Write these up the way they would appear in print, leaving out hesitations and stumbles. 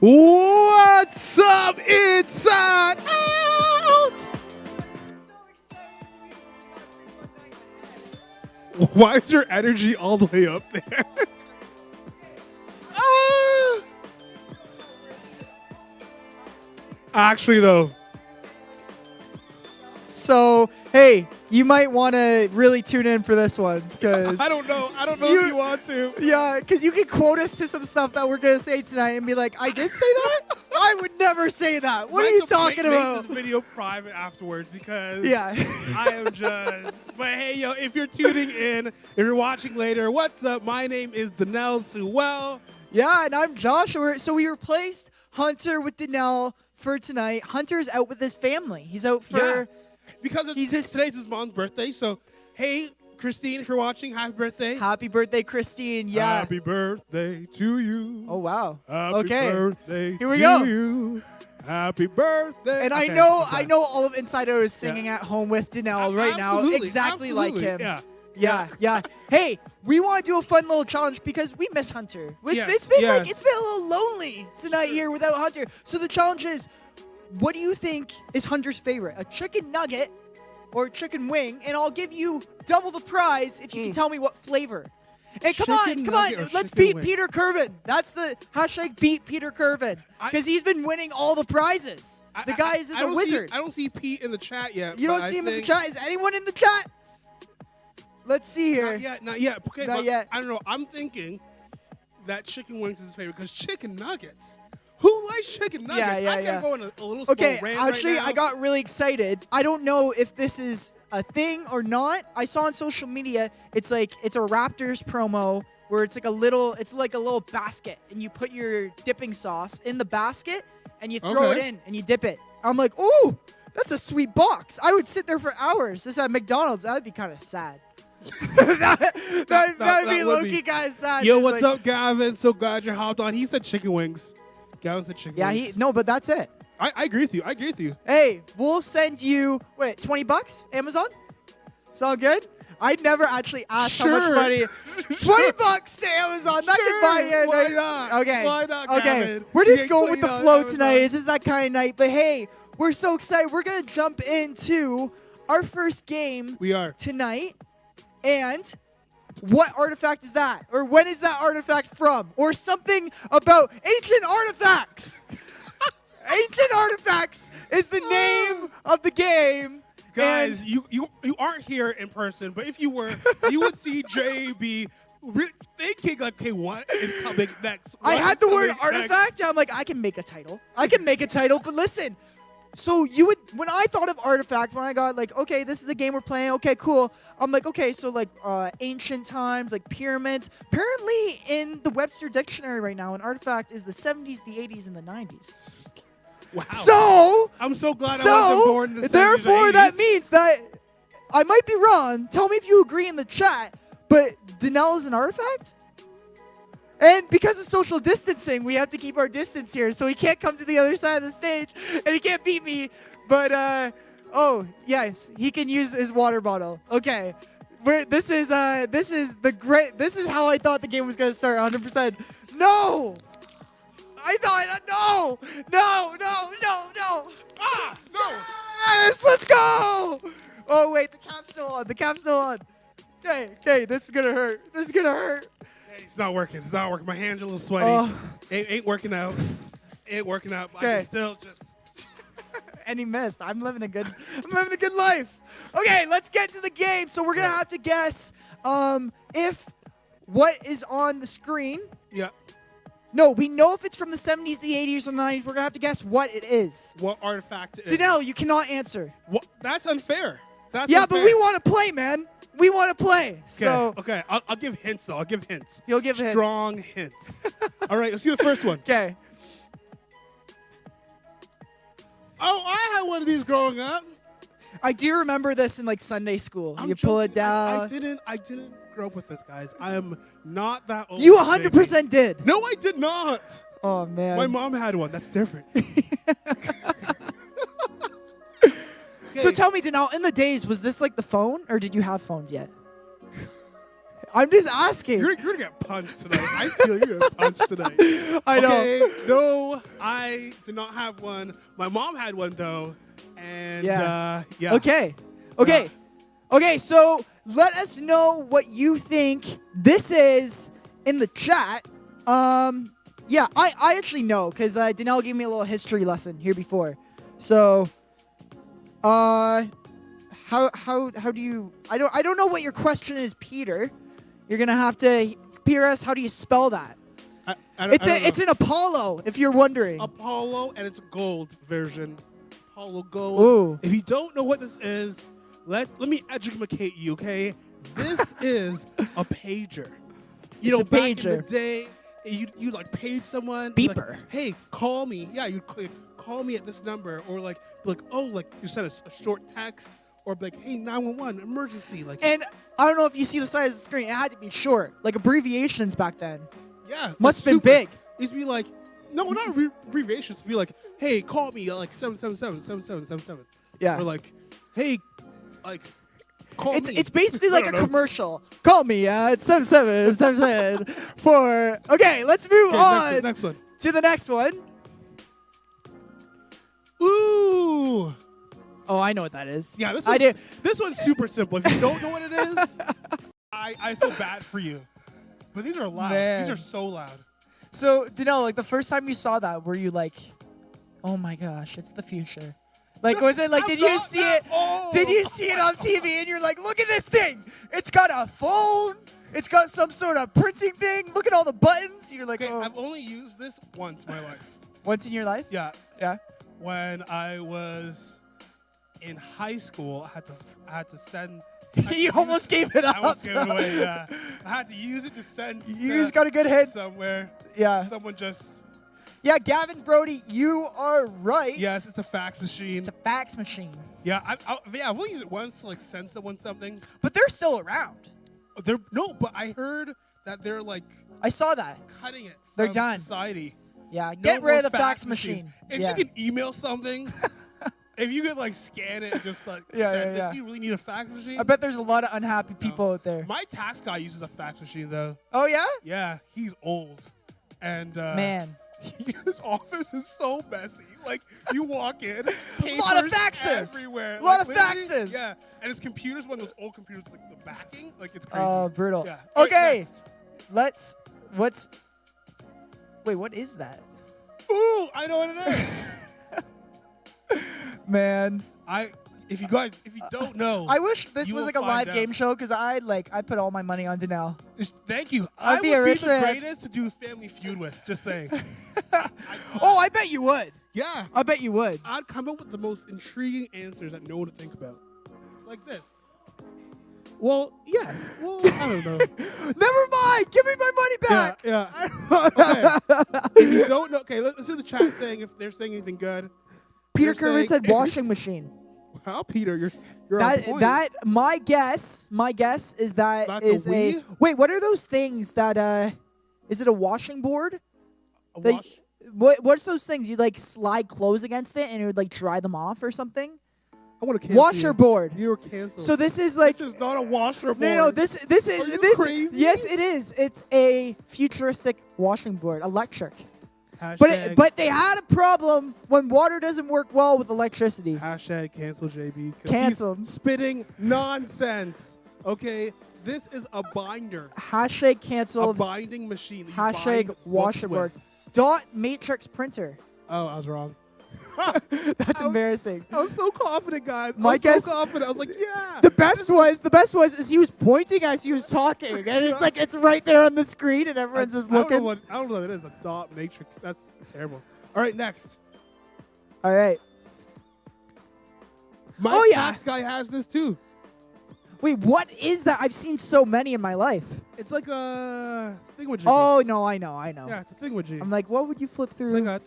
What's up, Inside Out? Why is your energy all the way up there? Actually, though. So, hey, you might want to really tune in for this one because I don't know if you want to. Yeah, because you can quote us to some stuff that we're going to say tonight and be like, I did say that? I would never say that. What are you talking about? Make this video private afterwards because yeah. I am just. But hey, yo, if you're tuning in, if you're watching later, what's up? My name is Danelle Sewell. Yeah, and I'm Josh. So we replaced Hunter with Danelle for tonight. Hunter's out with his family. He's out for... Yeah. Because today's his mom's birthday, so hey, Christine, if you're watching, happy birthday. Happy birthday, Christine. Yeah. Happy birthday to you. Oh, wow. Happy birthday Here we go. to you. Happy birthday. And I know all of Inside Out is singing at home with Danelle right now. Exactly like him. Yeah. Hey, we want to do a fun little challenge because we miss Hunter. It's been a little lonely tonight here without Hunter. So the challenge is, what do you think is Hunter's favorite? A chicken nugget or a chicken wing? And I'll give you double the prize if you can tell me what flavor. And come on. Let's beat Peter Curvin. That's the hashtag beat Peter Curvin. Because he's been winning all the prizes. The guy is a wizard. I don't see Pete in the chat yet. You don't see him in the chat? Is anyone in the chat? Let's see here. Not yet. Okay, not yet. I don't know. I'm thinking that chicken wings is his favorite because chicken nuggets. Who likes chicken nuggets? Yeah. I gotta go on a little small rant actually, right now. I got really excited. I don't know if this is a thing or not. I saw on social media, it's a Raptors promo where it's like a little basket, and you put your dipping sauce in the basket, and you throw it in, and you dip it. I'm like, ooh, that's a sweet box. I would sit there for hours. This at McDonald's. That would be kind of sad. That'd be low-key kind of sad. Yo, what's up, Gavin? So glad you hopped on. He said chicken wings. Gavin said chicken wings. But that's it. I agree with you. Hey, we'll send you, $20 Amazon? Sound good? I'd never actually asked how much money. $20 to Amazon. That could buy you. Why not? Okay. Why not, Gavin? We're just going with the flow Amazon tonight. This is that kind of night. But hey, we're so excited. We're going to jump into our first game. We are. Tonight. And what artifact is that? Or when is that artifact from? Or something about ancient artifacts. Ancient artifacts is the name of the game. Guys, you aren't here in person, but if you were, you would see JB thinking like, okay, what is coming next? I had the word artifact, and I'm like, I can make a title. But listen. So when I thought of artifact, when I got like, okay, this is the game we're playing. Okay, cool. I'm like, okay, so like ancient times, like pyramids. Apparently in the Webster Dictionary right now, an artifact is the 70s, the 80s, and the 90s. Wow. So I'm so glad I wasn't born in the 70s. Therefore, that means that I might be wrong. Tell me if you agree in the chat. But Danelle is an artifact? And because of social distancing, we have to keep our distance here. So he can't come to the other side of the stage, and he can't beat me. But, oh, yes, he can use his water bottle. Okay. This is how I thought the game was going to start, 100%. No! No! Ah, no! Yes, let's go! Oh, wait, the cap's still on. Okay, this is going to hurt. Hey, it's not working. My hands are a little sweaty. Ain't working out. I can still just... And he missed. I'm living a good life. Okay, let's get to the game. So we're going to have to guess if what is on the screen. Yeah. No, we know if it's from the 70s, the 80s, or the 90s. We're going to have to guess what it is. What artifact it is. Danelle, you cannot answer. What? That's unfair. But we want to play, man. We want to play. Okay, I'll give hints, though. You'll give hints. Strong hints. All right, let's do the first one. Okay. Oh, I had one of these growing up. I do remember this in like Sunday school. I'm you pull joking. it down. I didn't grow up with this, guys. I am not that old. You 100% did. No, I did not. Oh man. My mom had one. That's different. So tell me, Denal, in the days, was this like the phone, or did you have phones yet? I'm just asking. You're gonna get punched tonight. I feel you're gonna get punched tonight. I know. No, I did not have one. My mom had one though, and yeah. Okay. So let us know what you think this is in the chat. Yeah, I actually know because Denal gave me a little history lesson here before. So, how do you? I don't know what your question is, Peter. You're gonna have to Peter us. How do you spell that? It's an Apollo, if you're wondering. Apollo, and it's a gold version. Apollo Gold. Ooh. If you don't know what this is, let me educate you, okay? This is a pager. You know, back in the day, you like page someone. Beeper. Like, hey, call me. Yeah, you call me at this number, or like you send a short text, or like, hey, 911, emergency. Like, and I don't know if you see the size of the screen. It had to be short, like abbreviations back then. Yeah, must have been big. It used to be like, no, not abbreviations. It'd be like, hey, call me at like 777-7777. Yeah. Or like, hey, like, call me. It's basically like a commercial. Call me at 7777 Okay, let's move on. Next one. To the next one. Ooh. Oh, I know what that is. Yeah, this one's super simple. If you don't know what it is, I feel bad for you. But these are loud. Man. These are so loud. So, Danelle, like the first time you saw that, were you like, oh my gosh, it's the future? Like, was it like, did you see it? Did you see it on TV and you're like, look at this thing. It's got a phone. It's got some sort of printing thing. Look at all the buttons. You're like, oh. I've only used this once in my life. Once in your life? Yeah. Yeah. When I was in high school, I had to send. You almost gave it up. I almost gave it away. Yeah. I had to use it to send. You just got a good hit somewhere. Yeah. Someone just. Yeah, Gavin Brody, you are right. Yes, it's a fax machine. It's a fax machine. Yeah, I've only used it once to like send someone something. But they're still around. But I heard that they're like. I saw that. Cutting it. They're done. Society. Yeah, get rid of the fax machine. If you can email something, if you could like scan it and just like send it, do you really need a fax machine? I bet there's a lot of unhappy people out there. My tax guy uses a fax machine though. Oh yeah? Yeah, he's old, and man, his office is so messy. Like you walk in, a lot of faxes everywhere. A lot of faxes. Yeah, and his computer's one of those old computers with like, the backing, like it's crazy. Oh, brutal. Yeah. Okay, Wait, what is that? Ooh, I know what it is. Man, if you don't know, I wish this was like a live game show because I put all my money on Danelle. Thank you. I'd be the greatest to do Family Feud with. Just saying. I bet you would. Yeah, I bet you would. I'd come up with the most intriguing answers that no one would think about, like this. Well, yes. Well, I don't know. Never mind. Give me my money back. Yeah. Okay. If you don't know, okay, let's do the chat saying if they're saying anything good. Peter Kerwin said washing machine. Wow, Peter, you're on point. That my guess is that That's is a wait. What are those things that is it a washing board? What's those things you like slide clothes against it and it would like dry them off or something? I want to cancel washer board. You were canceled. So this is like this is not a washer board. No, this is Are you this. crazy? Yes, it is. It's a futuristic washing board, electric. Hashtag, But they had a problem when water doesn't work well with electricity. Hashtag cancel JB. Canceled. He's spitting nonsense. Okay, this is a binder. Hashtag canceled. A binding machine. Hashtag washer board. Dot matrix printer. Oh, I was wrong. That's embarrassing. I was so confident, guys. I was so confident. I was like, yeah. The best was he was pointing as he was talking, and it's like it's right there on the screen, and everyone's just looking. I don't know what it is. A dot matrix. That's terrible. All right, next. All right. My tax guy has this too. Wait, what is that? I've seen so many in my life. It's like a thingamajig. Oh no, I know. Yeah, it's a thingamajig. I'm like, what would you flip through? It's like a.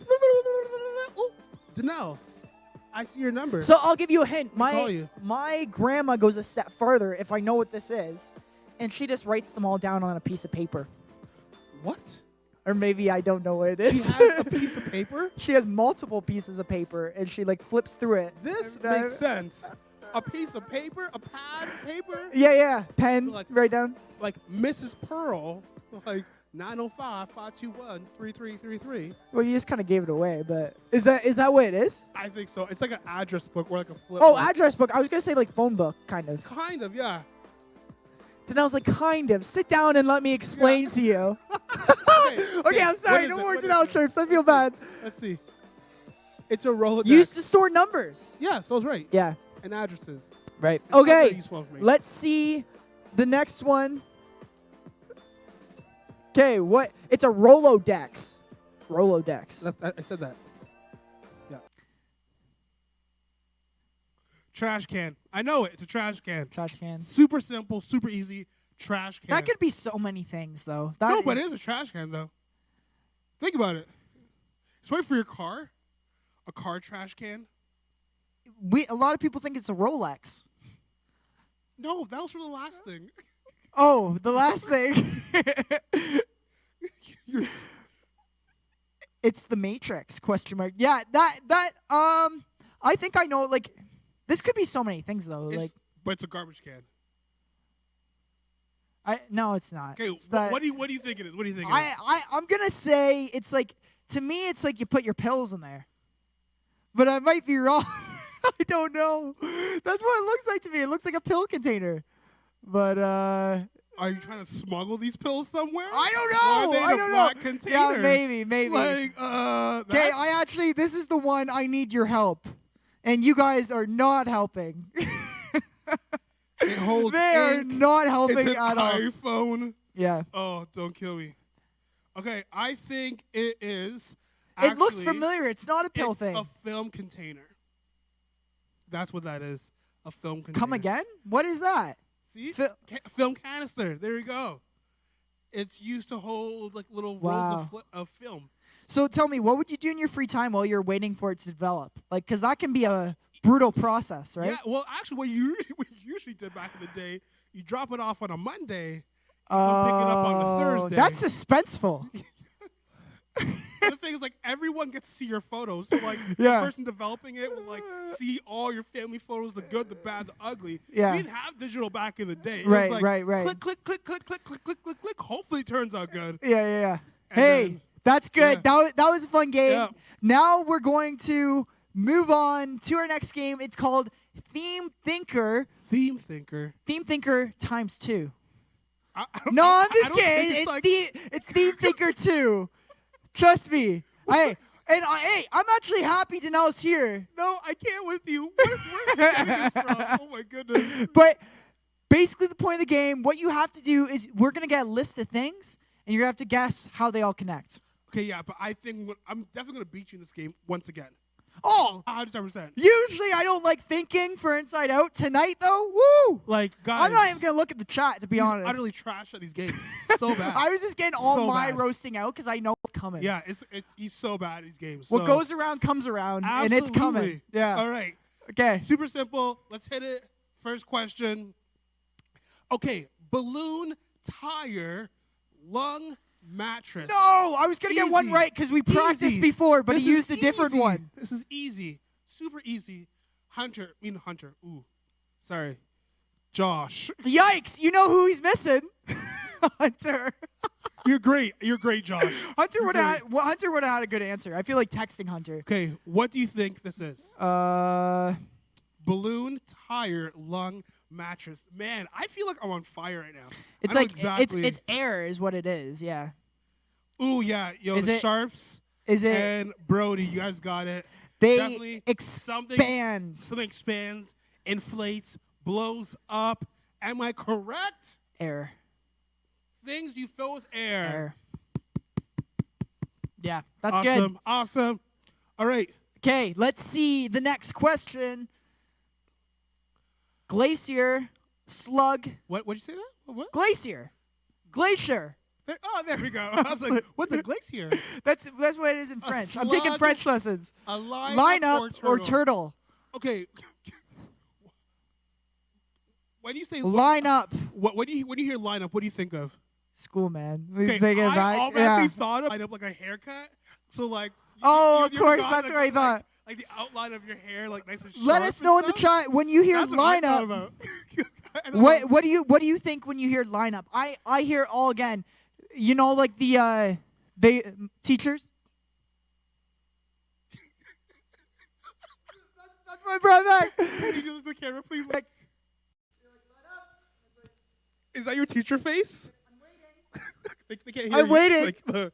Danelle, I see your number. So I'll give you a hint. Call you. My grandma goes a step further if I know what this is, and she just writes them all down on a piece of paper. What? Or maybe I don't know what it is. She has a piece of paper? She has multiple pieces of paper, and she like flips through it. This makes sense. A piece of paper? A pad of paper? Yeah. Pen, like, write down. Like Mrs. Pearl, like 905-521-3333. Well, you just kind of gave it away, but is that what it is? I think so. It's like an address book or like a flip. Oh, book. address book. I was going to say like phone book, kind of. Kind of, yeah. Danelle's like, kind of. Sit down and let me explain to you. Okay, I'm sorry. No more Danelle trips. I feel bad. Let's see. It's a Rolodex. Used to store numbers. Yeah, so it's right. Yeah. And addresses. Right. It's Okay. Let's see the next one. Okay, what? It's a Rolodex. Rolodex. I said that. Yeah. Trash can. I know it. It's a trash can. Trash can. Super simple, super easy. Trash can. That could be so many things, though. No, but it is a trash can, though. Think about it. It's right for your car. A car trash can. A lot of people think it's a Rolex. No, that was for the last thing. Oh, the last thing. It's the Matrix, question mark. Yeah, I think I know, like, this could be so many things, though. But it's a garbage can. No, it's not. Okay, what do you think it is? What do you think it is? I'm going to say it's like, to me, it's like you put your pills in there. But I might be wrong. I don't know. That's what it looks like to me. It looks like a pill container. But, are you trying to smuggle these pills somewhere? I don't know. I don't know. Container? Yeah, maybe. Like, okay, this is the one I need your help. And you guys are not helping. It holds They are not helping it's at an all. iPhone. Yeah. Oh, don't kill me. Okay, I think it is. It looks familiar. It's not a pill thing. It's a film container. That's what that is. A film container. Come again? What is that? See? Film canister. There you go. It's used to hold like little rolls of film. So tell me, what would you do in your free time while you're waiting for it to develop? Like, because that can be a brutal process, right? Yeah, well, actually, what you usually did back in the day, you drop it off on a Monday, you come pick it up on a Thursday. That's suspenseful. The thing is, like, everyone gets to see your photos. So, like, the person developing it will, like, see all your family photos, the good, the bad, the ugly. Yeah. We didn't have digital back in the day. It Right, was like, right. Click, click, click, click, click, click, click, click. Hopefully it turns out good. Yeah. And Hey, then, that's good. yeah. That was a fun game. Yeah. Now we're going to move on to our next game. It's called Theme Thinker. Theme Thinker. Theme Thinker times 2. I'm just kidding. It's Theme Thinker 2. Trust me. I'm actually happy Danelle's here. No, I can't with you. Where are you getting this from? Oh, my goodness. But basically the point of the game, what you have to do is we're going to get a list of things, and you're going to have to guess how they all connect. Okay, yeah, but I think I'm definitely going to beat you in this game once again. Oh! 100%. Usually I don't like thinking for Inside Out. Tonight, though, woo! Like, guys. I'm not even going to look at the chat, to be honest. He's utterly trash at these games. So bad. I was just getting all So my bad. roasting out because I know it's coming. Yeah, he's so bad at these games. What so. goes around comes around, Absolutely. and it's coming. Yeah. All right. Okay. Super simple. Let's hit it. First question. Okay, balloon, tire, lung, mattress. No, I was going to get one right because we practiced before, but he used a different one. This is easy. Super easy. Hunter. Ooh. Sorry. Josh. Yikes. You know who he's missing. Hunter. You're great, Josh. Hunter would have had a good answer. I feel like texting Hunter. Okay, what do you think this is? Balloon, tire, lung, mattress. Man, I feel like I'm on fire right now. It's like it's air is what it is. Yeah. Ooh, yeah. Yo, the Sharps and Brody, you guys got it. They Definitely expand. Something expands, inflates, blows up. Am I correct? Air. Things you fill with air. Yeah, that's good. Awesome. All right. Okay, let's see the next question. Glacier, slug. What'd you say that? What? Glacier. There we go. I was like, what's a glacier? That's what it is in French. I'm taking French lessons. A lineup or turtle. Okay. When you say line up, when you hear line up, what do you think of? School, man. Okay, I automatically thought of line up like a haircut. So like. Of course, that's what I thought. Like the outline of your hair, like nice and sharp. Let us know in the chat when you hear line up. What do you think when you hear line up? I hear all again. You know, like the teachers. that's my brought back. Can you do this to the camera, please? Like, is that your teacher face? I'm waiting. they can't hear I'm waiting. Like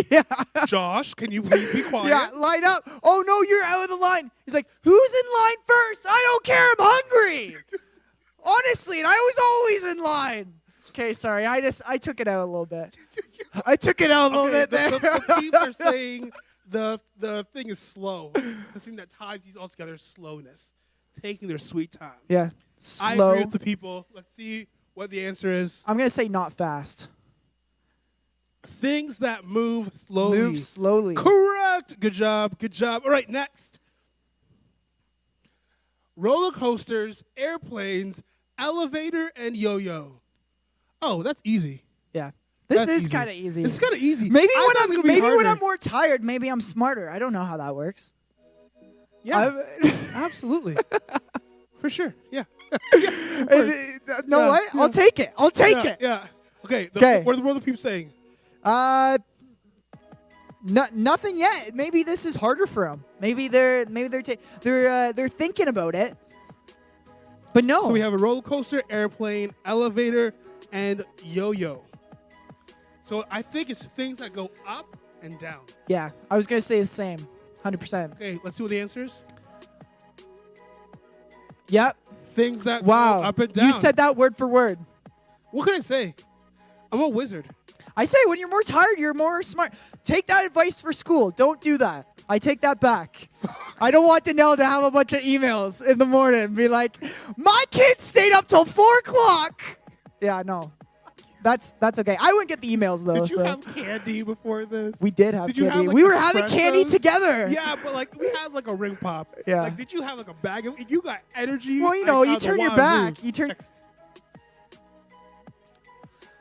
yeah. Josh, can you please be quiet? Yeah, line up. Oh no, you're out of the line. He's like, who's in line first? I don't care. I'm hungry. Honestly, and I was always in line. Okay, sorry. I took it out a little bit. I took it out a little bit there. The peeps are saying the thing is slow. The thing that ties these all together is slowness. Taking their sweet time. Yeah. Slow. I agree with the people. Let's see what the answer is. I'm going to say not fast. Things that move slowly. Move slowly. Correct. Good job. Good job. All right, next. Roller coasters, airplanes, elevator, and yo-yo. Oh, that's easy. Yeah. This is kind of easy. It's kind of easy. Maybe when I'm more tired, maybe I'm smarter. I don't know how that works. Yeah. Absolutely. For sure. Yeah. No, I'll take it. I'll take it. Yeah. Okay. What are the people saying? Nothing yet. Maybe this is harder for them. Maybe they're thinking about it. But no. So we have a roller coaster, airplane, elevator, and yo-yo. So I think it's things that go up and down. Yeah, I was gonna say the same. 100%. Okay, let's see what the answer is. Yep. Things that go up and down. You said that word for word. What can I say? I'm a wizard. I say when you're more tired, you're more smart. Take that advice for school. Don't do that. I take that back. I don't want Danelle to have a bunch of emails in the morning and be like, my kids stayed up till 4 o'clock. Yeah, no. That's okay. I wouldn't get the emails, though. Did you have candy before this? We did have candy. Have, like, we were having candy together. Yeah, but like we had like a ring pop. Yeah. Like, did you have like a bag of? You got energy. Well, you know, you turn your back. You turn. Next.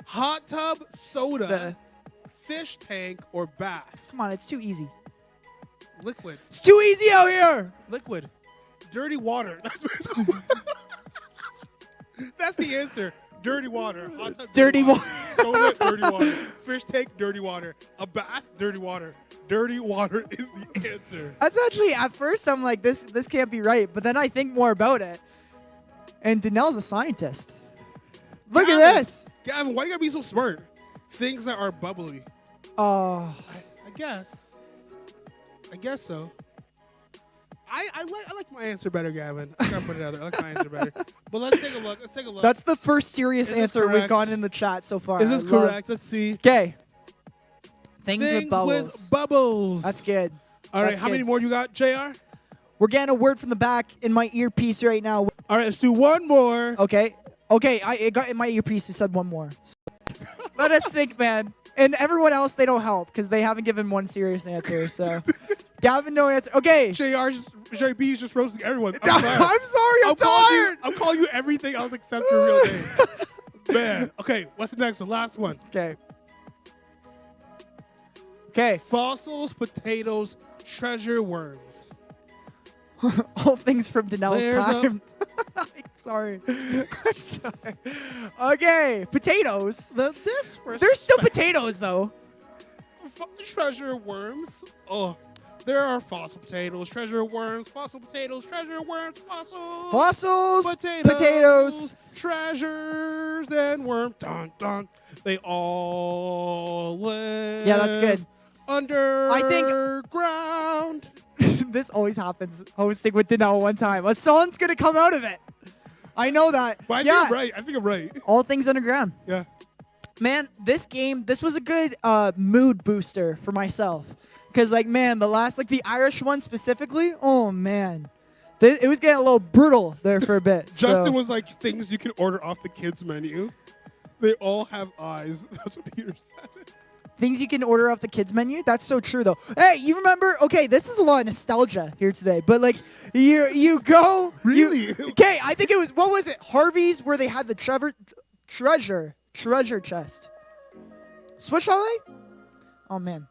Hot tub, soda, fish tank, or bath. Come on, it's too easy. Liquid. It's too easy out here. Liquid. Dirty water. That's the answer. Dirty water. Hot tub, dirty water. Soda, dirty water. Fish tank, dirty water. A bath, dirty water. Dirty water is the answer. That's actually, at first, I'm like, this can't be right. But then I think more about it. And Danelle's a scientist. Look at this. Gavin, why do you gotta be so smart? Things that are bubbly. Oh. I guess so. I like my answer better, Gavin. I gotta put it out there. I like my answer better. But let's take a look. That's the first serious answer we've gotten in the chat so far. Is this correct? Let's see. Okay. Things with bubbles. That's good. All right, how many more you got, JR? We're getting a word from the back in my earpiece right now. All right, let's do one more. Okay. It got in my earpiece. It said one more. So. Let us think, man. And everyone else, they don't help because they haven't given one serious answer. So, Gavin, no answer. Okay. JB is just roasting everyone. I'm sorry. I'm tired. I'm calling you everything else except your real name. Man. Okay, what's the next one? Last one. Okay. Fossils, potatoes, treasure worms. All things from Danelle's time. Sorry. I'm sorry. Okay, potatoes. They're still potatoes, though. Treasure worms. Oh, there are fossil potatoes, treasure worms, fossil potatoes, treasure worms, fossils, potatoes, treasures, and worms. Dun, dun. They all live. Yeah, that's good. Underground. This always happens. Hosting with Danelle one time. A song's gonna come out of it. I know that. But I think I'm right. All things underground. Yeah. Man, this was a good mood booster for myself. Because, like, man, the Irish one specifically, oh, man. It was getting a little brutal there for a bit. Justin was like, things you can order off the kids' menu. They all have eyes. That's what Peter said. things you can order off the kids menu. That's so true, though. Hey, you remember? Okay, this is a lot of nostalgia here today, but like you go. Really? Okay, I think it was, what was it? Harvey's, where they had the treasure chest. Switch Holiday? Oh man.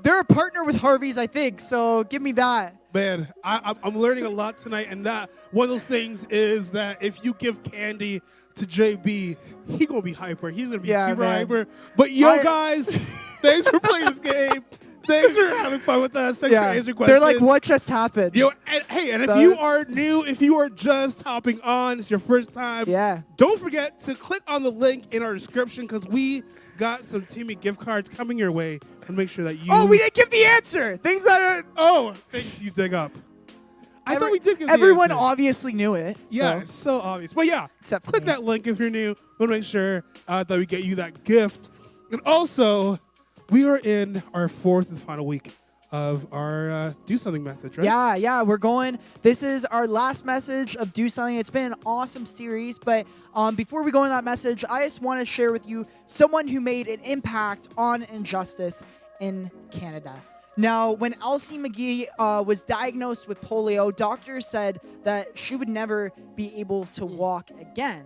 They're a partner with Harvey's, I think, so give me that. Man, I'm learning a lot tonight, and that one of those things is that if you give candy to JB, he gonna be hyper. He's gonna be super hyper. But guys, thanks for playing this game. Thanks for having fun with us. Thanks for answering questions. They're like, what just happened? And if you are new, if you are just hopping on, it's your first time, don't forget to click on the link in our description, because we got some Timmy gift cards coming your way, and make sure that you... Oh, we didn't give the answer! Things that are... Oh, things you dig up. I thought we did give the answer. Everyone obviously knew it. Yeah, it's so obvious. But yeah, click that link if you're new. We'll make sure that we get you that gift. And also, we are in our 4th and final week of our Do Something message, right? Yeah, we're going. This is our last message of Do Something. It's been an awesome series, but before we go into that message, I just want to share with you someone who made an impact on injustice in Canada. Now, when Elsie McGee was diagnosed with polio, doctors said that she would never be able to walk again.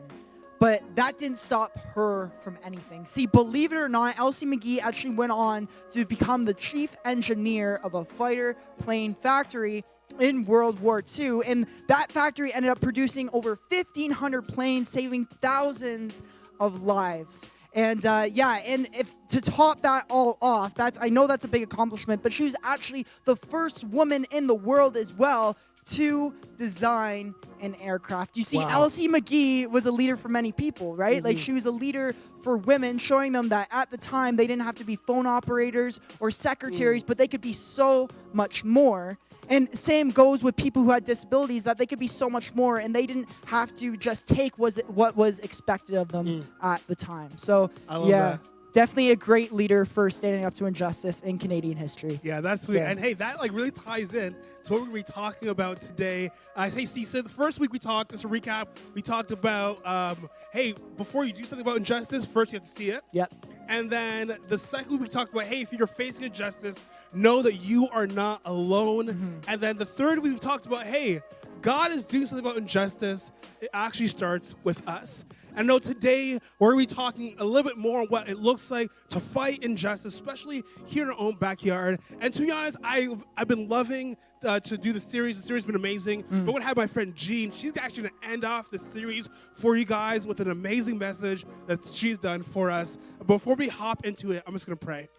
But that didn't stop her from anything. See, believe it or not, Elsie McGee actually went on to become the chief engineer of a fighter plane factory in World War II. And that factory ended up producing over 1,500 planes, saving thousands of lives. And and if to top that all off, I know that's a big accomplishment, but she was actually the first woman in the world as well to design an aircraft. You see, Elsie McGee was a leader for many people, right? Mm-hmm. Like, she was a leader for women, showing them that at the time they didn't have to be phone operators or secretaries, but they could be so much more. And same goes with people who had disabilities, that they could be so much more, and they didn't have to just take what was expected of them at the time. So, I love that. Definitely a great leader for standing up to injustice in Canadian history. Yeah, that's sweet. And hey, that like really ties in to what we're going to be talking about today. Hey, so the first week we talked, just a recap, we talked about, hey, before you do something about injustice, first you have to see it. Yep. And then the second week we talked about, hey, if you're facing injustice, know that you are not alone. Mm-hmm. And then the third week we talked about, hey, God is doing something about injustice. It actually starts with us. I know today we're going to be talking a little bit more on what it looks like to fight injustice, especially here in our own backyard. And to be honest, I've been loving to do the series. The series has been amazing. But I'm going to have my friend Jean. She's actually going to end off the series for you guys with an amazing message that she's done for us. Before we hop into it, I'm just going to pray.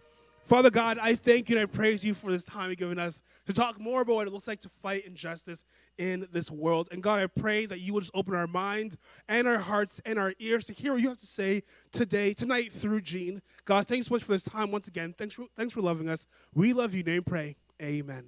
Father God, I thank you and I praise you for this time you've given us to talk more about what it looks like to fight injustice in this world. And God, I pray that you will just open our minds and our hearts and our ears to hear what you have to say tonight through Jean. God, thanks so much for this time once again. Thanks for loving us. We love you. Name pray. Amen.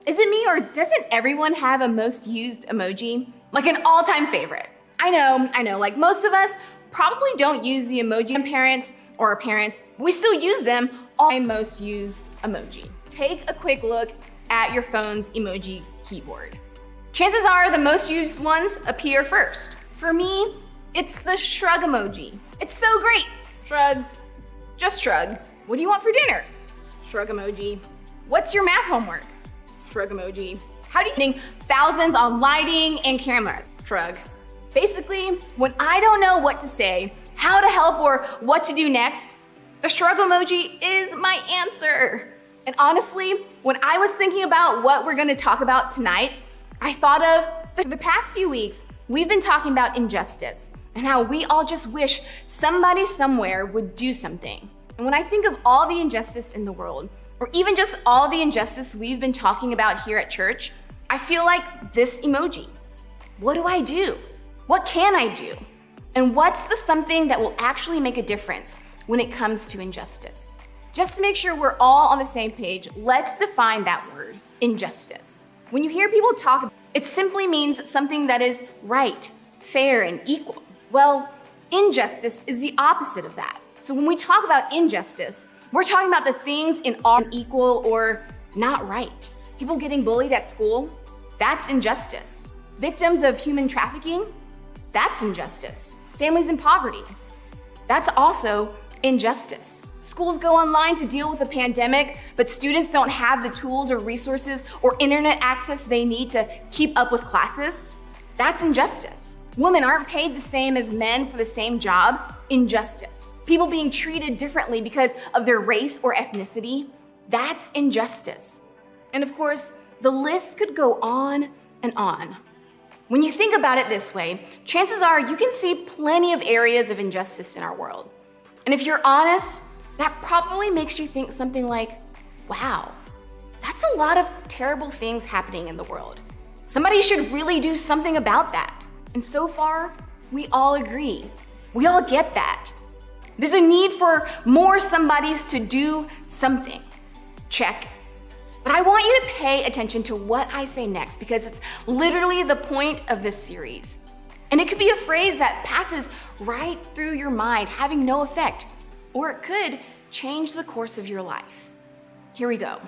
Is it me, or doesn't everyone have a most used emoji? Like an all-time favorite? I know, like most of us probably don't use the emoji grandparents or our parents, but we still use them, all most used emoji. Take a quick look at your phone's emoji keyboard. Chances are the most used ones appear first. For me, it's the shrug emoji. It's so great. Shrugs, just shrugs. What do you want for dinner? Shrug emoji. What's your math homework? Shrug emoji. How do you getting thousands on lighting and cameras? Shrug. Basically, when I don't know what to say, how to help, or what to do next, the shrug emoji is my answer. And honestly, when I was thinking about what we're gonna talk about tonight, I thought of the past few weeks, we've been talking about injustice and how we all just wish somebody somewhere would do something. And when I think of all the injustice in the world, or even just all the injustice we've been talking about here at church, I feel like this emoji. What do I do? What can I do? And what's the something that will actually make a difference when it comes to injustice? Just to make sure we're all on the same page, let's define that word, injustice. When you hear people talk, it simply means something that is right, fair, and equal. Well, injustice is the opposite of that. So when we talk about injustice, we're talking about the things in all equal or not right. People getting bullied at school, that's injustice. Victims of human trafficking, that's injustice. Families in poverty, that's also injustice. Schools go online to deal with a pandemic, but students don't have the tools or resources or internet access they need to keep up with classes. That's injustice. Women aren't paid the same as men for the same job. Injustice. People being treated differently because of their race or ethnicity. That's injustice. And of course, the list could go on and on. When you think about it this way, chances are you can see plenty of areas of injustice in our world. And if you're honest, that probably makes you think something like, wow, that's a lot of terrible things happening in the world. Somebody should really do something about that. And so far, we all agree. We all get that. There's a need for more somebodies to do something. Check. But I want you to pay attention to what I say next because it's literally the point of this series. And it could be a phrase that passes right through your mind, having no effect, or it could change the course of your life. Here we go.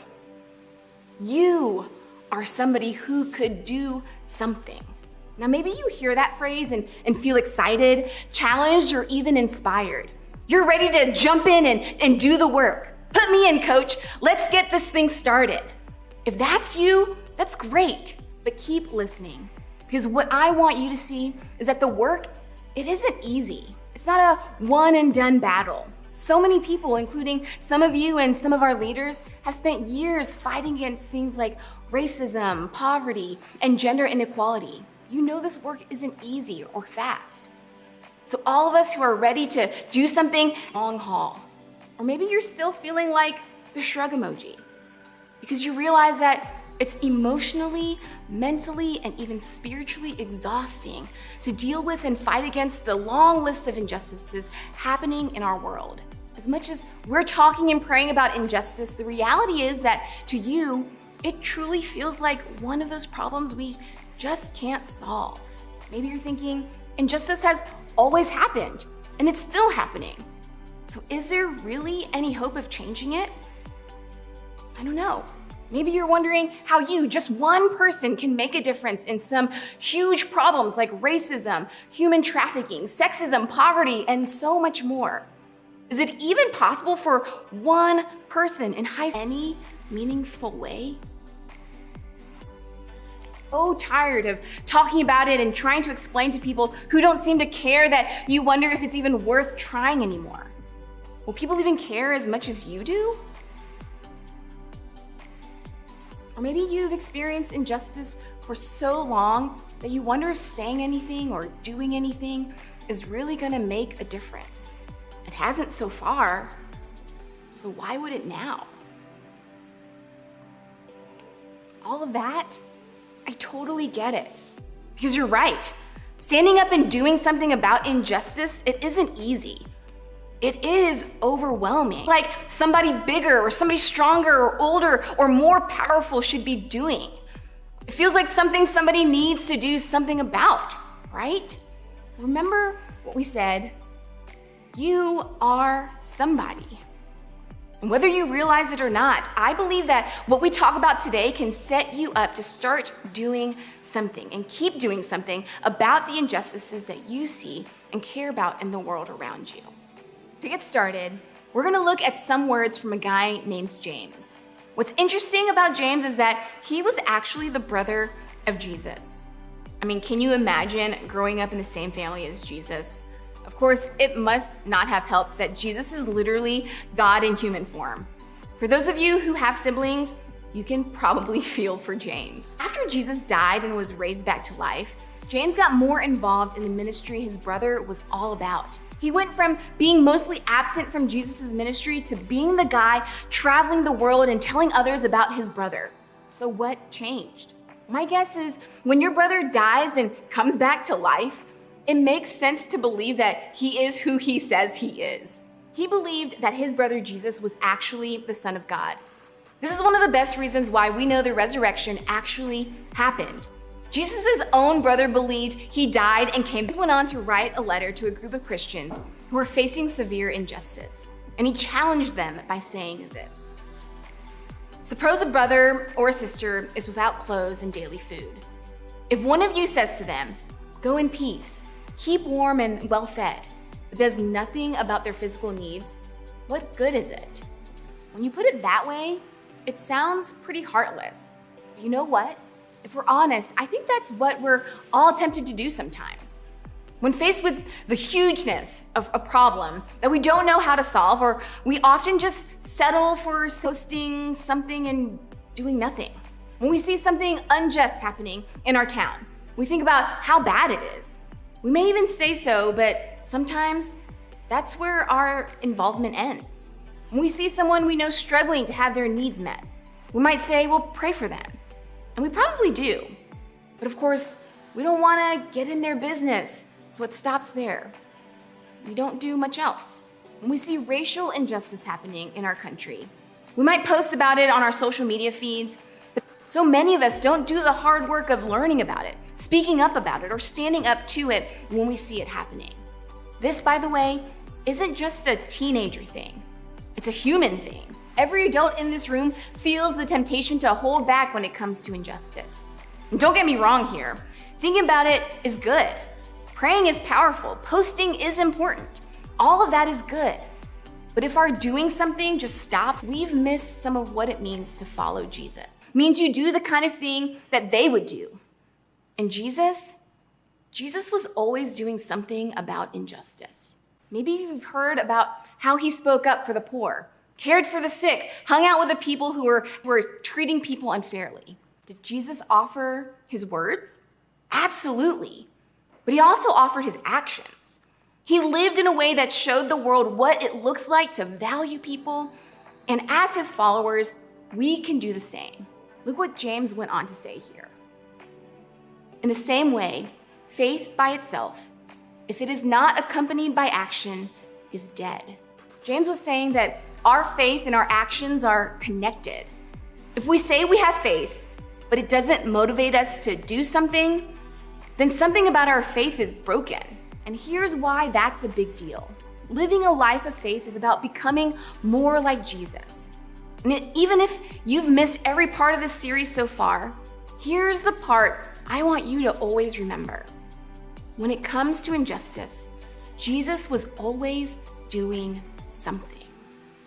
You are somebody who could do something. Now, maybe you hear that phrase and feel excited, challenged, or even inspired. You're ready to jump in and do the work. Put me in, coach. Let's get this thing started. If that's you, that's great, but keep listening. Because what I want you to see is that the work, it isn't easy. It's not a one and done battle. So many people, including some of you and some of our leaders, have spent years fighting against things like racism, poverty, and gender inequality. You know this work isn't easy or fast. So all of us who are ready to do something long haul, or maybe you're still feeling like the shrug emoji because you realize that it's emotionally, mentally, and even spiritually exhausting to deal with and fight against the long list of injustices happening in our world. As much as we're talking and praying about injustice, the reality is that to you, it truly feels like one of those problems we just can't solve. Maybe you're thinking, injustice has always happened, and it's still happening. So is there really any hope of changing it? I don't know. Maybe you're wondering how you, just one person, can make a difference in some huge problems like racism, human trafficking, sexism, poverty, and so much more. Is it even possible for one person in any meaningful way? So tired of talking about it and trying to explain to people who don't seem to care that you wonder if it's even worth trying anymore. Will people even care as much as you do? Or maybe you've experienced injustice for so long that you wonder if saying anything or doing anything is really gonna make a difference. It hasn't so far, so why would it now? All of that, I totally get it. Because you're right. Standing up and doing something about injustice, it isn't easy. It is overwhelming. Like somebody bigger or somebody stronger or older or more powerful should be doing. It feels like something somebody needs to do something about, right? Remember what we said? You are somebody. And whether you realize it or not, I believe that what we talk about today can set you up to start doing something and keep doing something about the injustices that you see and care about in the world around you. To get started, we're gonna look at some words from a guy named James. What's interesting about James is that he was actually the brother of Jesus. I mean, can you imagine growing up in the same family as Jesus? Of course, it must not have helped that Jesus is literally God in human form. For those of you who have siblings, you can probably feel for James. After Jesus died and was raised back to life, James got more involved in the ministry his brother was all about. He went from being mostly absent from Jesus' ministry to being the guy traveling the world and telling others about his brother. So what changed? My guess is when your brother dies and comes back to life, it makes sense to believe that he is who he says he is. He believed that his brother Jesus was actually the Son of God. This is one of the best reasons why we know the resurrection actually happened. Jesus' own brother believed he died and came. He went on to write a letter to a group of Christians who were facing severe injustice. And he challenged them by saying this: suppose a brother or a sister is without clothes and daily food. If one of you says to them, "Go in peace, keep warm and well fed," but does nothing about their physical needs, what good is it? When you put it that way, it sounds pretty heartless. But you know what? If we're honest, I think that's what we're all tempted to do sometimes. When faced with the hugeness of a problem that we don't know how to solve, or we often just settle for posting something and doing nothing. When we see something unjust happening in our town, we think about how bad it is. We may even say so, but sometimes that's where our involvement ends. When we see someone we know struggling to have their needs met, we might say, well, pray for them. And we probably do. But of course, we don't want to get in their business, so it stops there. We don't do much else. When we see racial injustice happening in our country, we might post about it on our social media feeds, but so many of us don't do the hard work of learning about it, speaking up about it, or standing up to it when we see it happening. This, by the way, isn't just a teenager thing. It's a human thing. Every adult in this room feels the temptation to hold back when it comes to injustice. And don't get me wrong here. Thinking about it is good. Praying is powerful. Posting is important. All of that is good. But if our doing something just stops, we've missed some of what it means to follow Jesus. It means you do the kind of thing that they would do. And Jesus was always doing something about injustice. Maybe you've heard about how he spoke up for the poor, cared for the sick, hung out with the people who were treating people unfairly. Did Jesus offer his words? Absolutely. But he also offered his actions. He lived in a way that showed the world what it looks like to value people. And as his followers, we can do the same. Look what James went on to say here. In the same way, faith by itself, if it is not accompanied by action, is dead. James was saying that our faith and our actions are connected. If we say we have faith, but it doesn't motivate us to do something, then something about our faith is broken. And here's why that's a big deal. Living a life of faith is about becoming more like Jesus. And even if you've missed every part of this series so far, here's the part I want you to always remember. When it comes to injustice, Jesus was always doing something.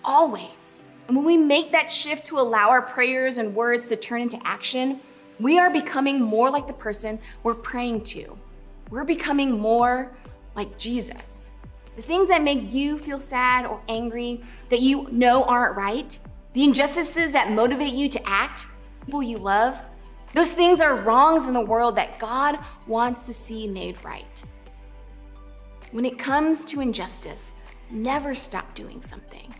Always. And when we make that shift to allow our prayers and words to turn into action, we are becoming more like the person we're praying to. We're becoming more like Jesus. The things that make you feel sad or angry, that you know aren't right, the injustices that motivate you to act, people you love, those things are wrongs in the world that God wants to see made right. When it comes to injustice, never stop doing something.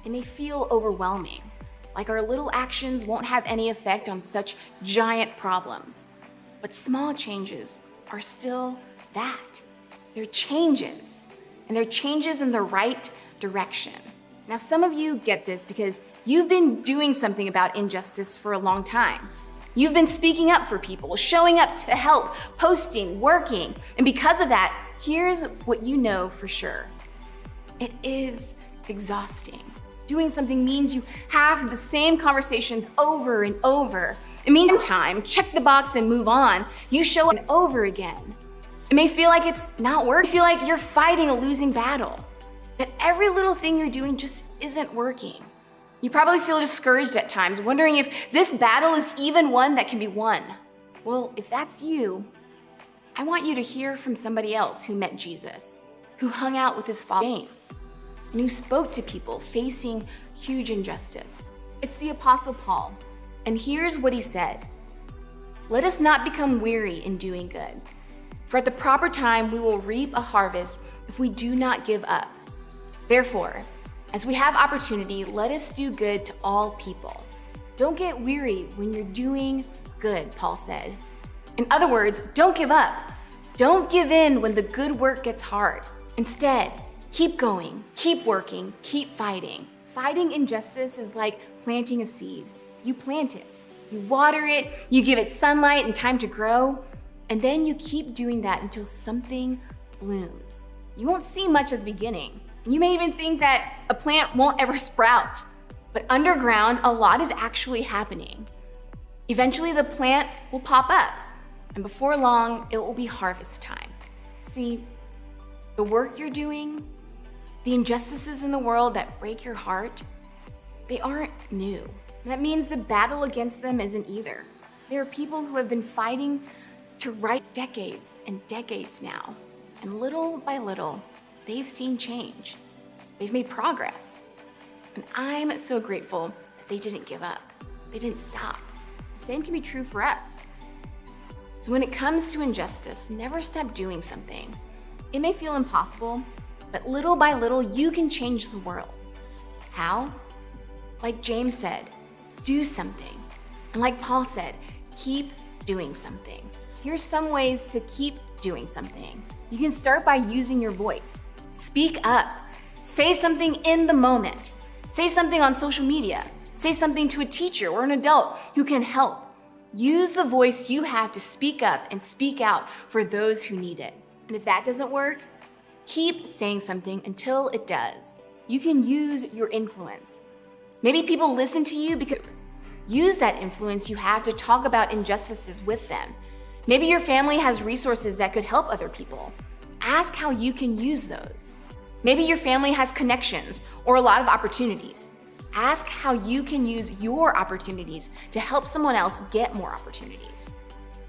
It may feel overwhelming, like our little actions won't have any effect on such giant problems. But small changes are still that. They're changes, and they're changes in the right direction. Now, some of you get this because you've been doing something about injustice for a long time. You've been speaking up for people, showing up to help, posting, working, and because of that, here's what you know for sure. It is exhausting. Doing something means you have the same conversations over and over. It means in time, check the box and move on. You show up over again. It may feel like it's not working. Feel like you're fighting a losing battle. That every little thing you're doing just isn't working. You probably feel discouraged at times, wondering if this battle is even one that can be won. Well, if that's you, I want you to hear from somebody else who met Jesus, who hung out with his followers, and who spoke to people facing huge injustice. It's the Apostle Paul, and here's what he said. Let us not become weary in doing good, For at the proper time, we will reap a harvest if we do not give up. Therefore, as we have opportunity, let us do good to all people. Don't get weary when you're doing good, Paul said. In other words, don't give up. Don't give in when the good work gets hard. Instead, keep going, keep working, keep fighting. Fighting injustice is like planting a seed. You plant it, you water it, you give it sunlight and time to grow, and then you keep doing that until something blooms. You won't see much at the beginning. You may even think that a plant won't ever sprout, but underground, a lot is actually happening. Eventually, the plant will pop up, and before long, it will be harvest time. See, the work you're doing, the injustices in the world that break your heart, they aren't new. That means the battle against them isn't either. There are people who have been fighting to right decades and decades now, and little by little, they've seen change. They've made progress. And I'm so grateful that they didn't give up. They didn't stop. The same can be true for us. So when it comes to injustice, never stop doing something. It may feel impossible, but little by little, you can change the world. How? Like James said, do something. And like Paul said, keep doing something. Here's some ways to keep doing something. You can start by using your voice. Speak up. Say something in the moment. Say something on social media. Say something to a teacher or an adult who can help. Use the voice you have to speak up and speak out for those who need it. And if that doesn't work, keep saying something until it does. You can use your influence. Maybe people listen to you because use that influence you have to talk about injustices with them. Maybe your family has resources that could help other people. Ask how you can use those. Maybe your family has connections or a lot of opportunities. Ask how you can use your opportunities to help someone else get more opportunities.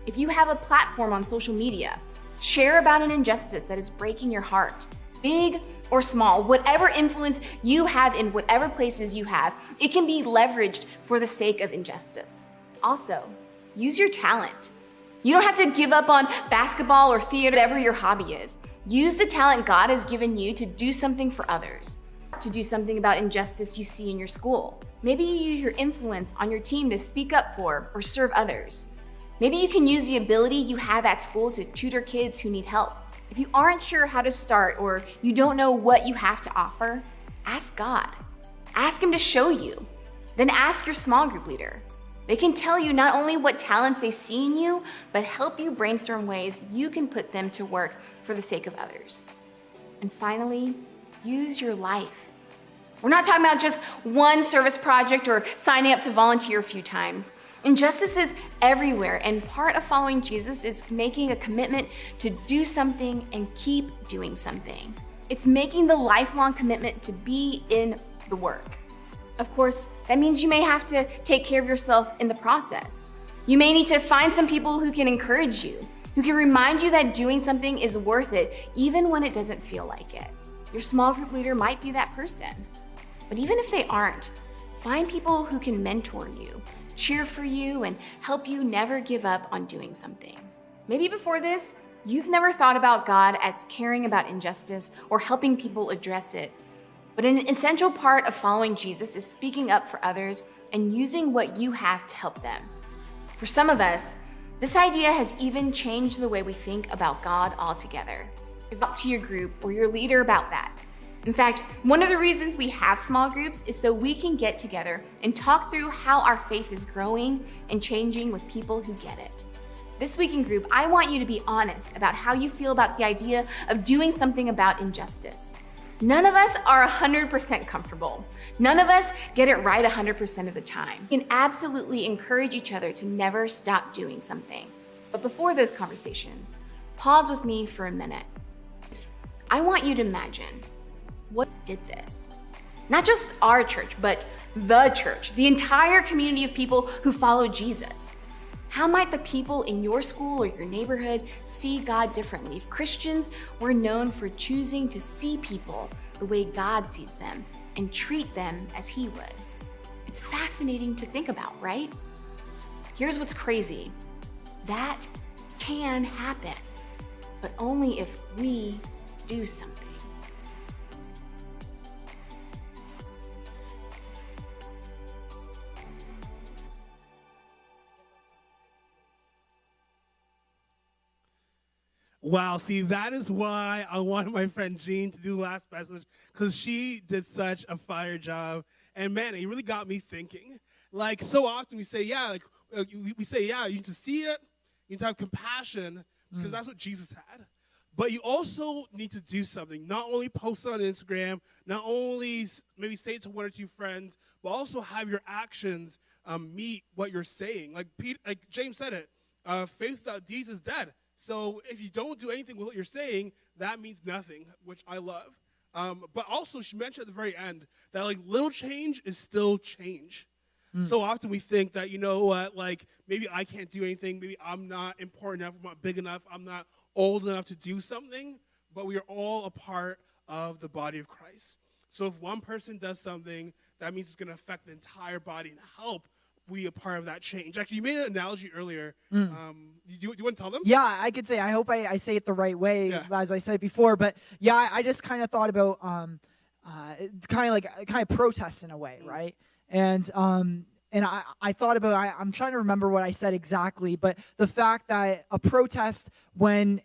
If you have a platform on social media, share about an injustice that is breaking your heart. Big or small, whatever influence you have in whatever places you have, it can be leveraged for the sake of injustice. Also, use your talent. You don't have to give up on basketball or theater, whatever your hobby is. Use the talent God has given you to do something for others, to do something about injustice you see in your school. Maybe you use your influence on your team to speak up for or serve others. Maybe you can use the ability you have at school to tutor kids who need help. If you aren't sure how to start or you don't know what you have to offer, ask God. Ask Him to show you. Then ask your small group leader. They can tell you not only what talents they see in you, but help you brainstorm ways you can put them to work for the sake of others. And finally, use your life. We're not talking about just one service project or signing up to volunteer a few times. Injustice is everywhere, and part of following Jesus is making a commitment to do something and keep doing something. It's making the lifelong commitment to be in the work. Of course, that means you may have to take care of yourself in the process. You may need to find some people who can encourage you, who can remind you that doing something is worth it, even when it doesn't feel like it. Your small group leader might be that person. But even if they aren't, find people who can mentor you, cheer for you, and help you never give up on doing something. Maybe before this, you've never thought about God as caring about injustice or helping people address it. But an essential part of following Jesus is speaking up for others and using what you have to help them. For some of us, this idea has even changed the way we think about God altogether. Talk to your group or your leader about that. In fact, one of the reasons we have small groups is so we can get together and talk through how our faith is growing and changing with people who get it. This week in group, I want you to be honest about how you feel about the idea of doing something about injustice. None of us are 100% comfortable. None of us get it right 100% of the time. We can absolutely encourage each other to never stop doing something. But before those conversations, pause with me for a minute. I want you to imagine what did this. Not just our church, but the church, the entire community of people who follow Jesus. How might the people in your school or your neighborhood see God differently if Christians were known for choosing to see people the way God sees them and treat them as He would? It's fascinating to think about, right? Here's what's crazy. That can happen. but only if we do something. Wow, see, that is why I wanted my friend Jean to do the last message, because she did such a fire job. And man, it really got me thinking. Like, so often we say, we say, you need to see it, you need to have compassion, because that's what Jesus had. But you also need to do something. Not only post it on Instagram, not only maybe say it to one or two friends, but also have your actions meet what you're saying. Like James said it, faith without deeds is dead. So if you don't do anything with what you're saying, that means nothing, which I love. But also, she mentioned at the very end that like little change is still change. So often we think that, you know what, like maybe I can't do anything, maybe I'm not important enough, I'm not big enough, I'm not old enough to do something, but we are all a part of the body of Christ. So if one person does something, that means it's going to affect the entire body and help be a part of that change. Actually, you made an analogy earlier. Do you want to tell them? Yeah, I could say, I hope I say it the right way, as I said before, but yeah, I just kind of thought about kind of protests in a way, right? And I thought about, I'm trying to remember what I said exactly, but the fact that a protest, when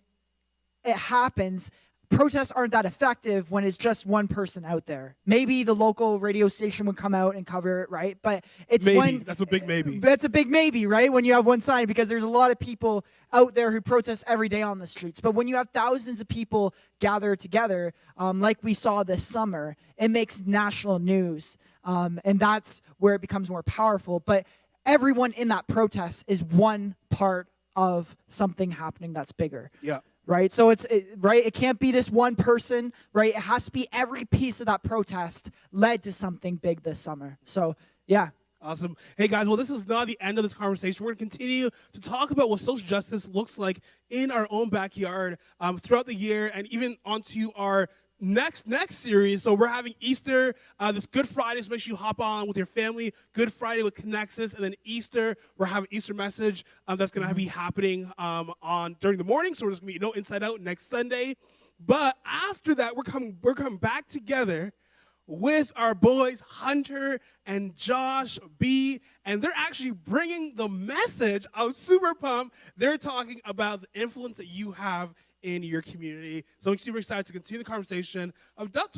it happens, protests aren't that effective when it's just one person out there. Maybe the local radio station would come out and cover it, right? But it's that's a big maybe. That's a big maybe, right? When you have one sign, because there's a lot of people out there who protest every day on the streets. But when you have thousands of people gather together, like we saw this summer, it makes national news. And that's where it becomes more powerful. But everyone in that protest is one part of something happening that's bigger. Yeah. Right? So it can't be this one person, right? It has to be every piece of that protest led to something big this summer. So, yeah. Awesome. Hey, guys, well, this is not the end of this conversation. We're going to continue to talk about what social justice looks like in our own backyard throughout the year, and even onto our next series. So we're having Easter, this Good Friday, so make sure you hop on with your family. Good Friday with Connexus, and then Easter, we're having Easter message that's going to be happening during the morning. So we're just going to be Inside Out next Sunday. But after that, we're coming back together with our boys Hunter and Josh B, and they're actually bringing the message. I'm super pumped. They're talking about the influence that you have in your community. So I'm super excited to continue the conversation of not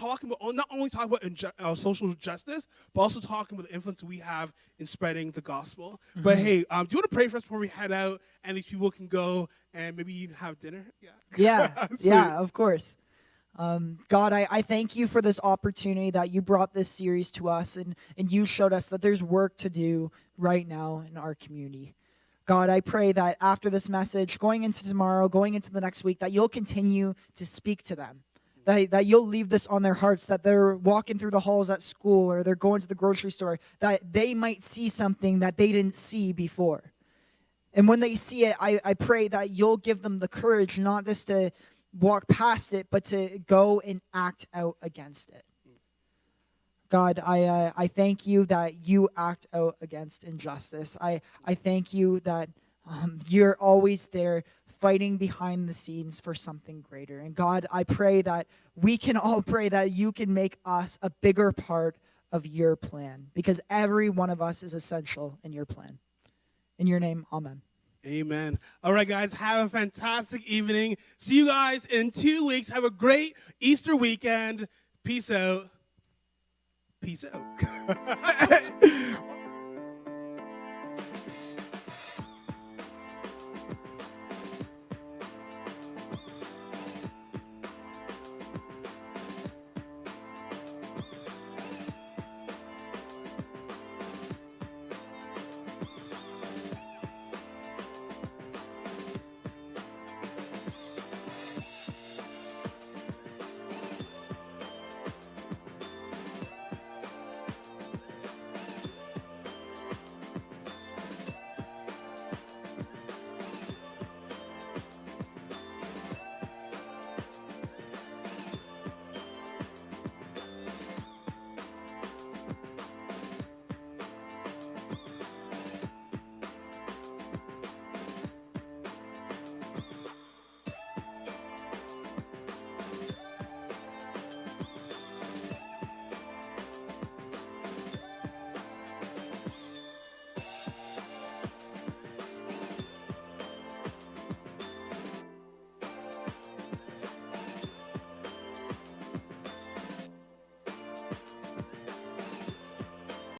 only talking about social justice, but also talking about the influence we have in spreading the gospel. But hey, do you want to pray for us before we head out, and these people can go and maybe even have dinner? Yeah, of course. God, I thank you for this opportunity that you brought this series to us, and you showed us that there's work to do right now in our community. God, I pray that after this message, going into tomorrow, going into the next week, that you'll continue to speak to them, that you'll leave this on their hearts, that they're walking through the halls at school or they're going to the grocery store, that they might see something that they didn't see before. And when they see it, I pray that you'll give them the courage not just to walk past it, but to go and act out against it. God, I thank you that you act out against injustice. I thank you that you're always there fighting behind the scenes for something greater. And God, I pray that we can all pray that you can make us a bigger part of your plan, because every one of us is essential in your plan. In your name, amen. Amen. All right, guys, have a fantastic evening. See you guys in 2 weeks. Have a great Easter weekend. Peace out. Peace out.